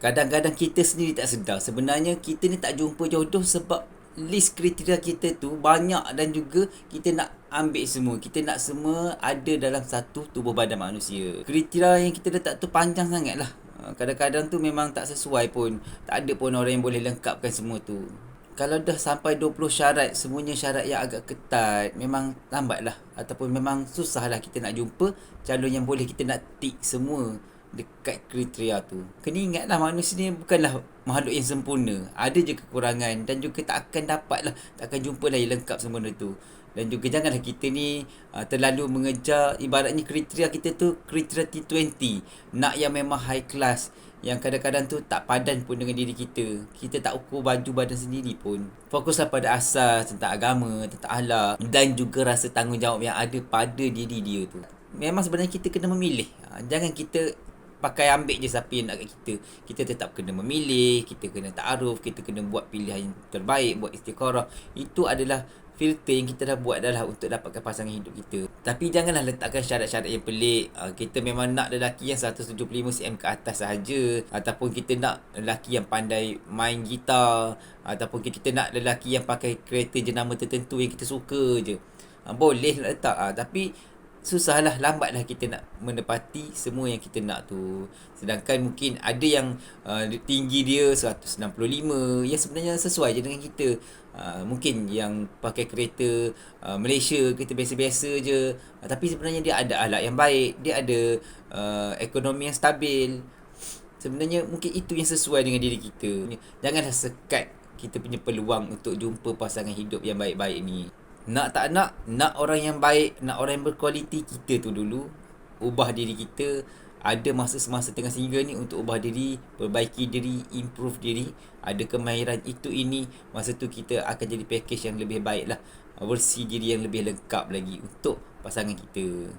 Kadang-kadang kita sendiri tak sedar. Sebenarnya kita ni tak jumpa jodoh sebab list kriteria kita tu banyak dan juga kita nak ambil semua. Kita nak semua ada dalam satu tubuh badan manusia. Kriteria yang kita letak tu panjang sangat lah. Kadang-kadang tu memang tak sesuai pun. Tak ada pun orang yang boleh lengkapkan semua tu. Kalau dah sampai 20 syarat, semuanya syarat yang agak ketat, memang lambat lah. Ataupun memang susah lah kita nak jumpa calon yang boleh kita nak tick semua dekat kriteria tu. Kena ingatlah manusia ni bukanlah makhluk yang sempurna. Ada je kekurangan dan juga tak akan dapat lah. Tak akan jumpa lah yang lengkap sempurna tu. Dan juga janganlah kita ni terlalu mengejar, ibaratnya kriteria kita tu kriteria T20. Nak yang memang high class, yang kadang-kadang tu tak padan pun dengan diri kita. Kita tak ukur baju badan sendiri pun. Fokuslah pada asas tentang agama, tentang akhlak dan juga rasa tanggungjawab yang ada pada diri dia tu. Memang sebenarnya kita kena memilih. Jangan kita pakai ambil je siapa yang nak kat kita. Kita tetap kena memilih, kita kena ta'aruf, kita kena buat pilihan yang terbaik, buat istikharah. Itu adalah filter yang kita dah buat adalah untuk dapatkan pasangan hidup kita. Tapi janganlah letakkan syarat-syarat yang pelik. Kita memang nak lelaki yang 175 cm ke atas sahaja, ataupun kita nak lelaki yang pandai main gitar, ataupun kita nak lelaki yang pakai kereta jenama tertentu yang kita suka je. Boleh letak, tapi susahlah, lambatlah kita nak menepati semua yang kita nak tu. Sedangkan mungkin ada yang tinggi dia 165 yang sebenarnya sesuai je dengan kita. Mungkin yang pakai kereta Malaysia, kereta biasa-biasa je, tapi sebenarnya dia ada akhlak yang baik, dia ada ekonomi yang stabil. Sebenarnya mungkin itu yang sesuai dengan diri kita. Janganlah sekat kita punya peluang untuk jumpa pasangan hidup yang baik-baik ni. Nak tak nak orang yang baik, nak orang yang berkualiti, kita tu dulu ubah diri kita. Ada masa semasa tengah singgah ni untuk ubah diri, perbaiki diri, improve diri. Ada kemahiran itu ini, masa tu kita akan jadi package yang lebih baik lah, versi diri yang lebih lengkap lagi untuk pasangan kita.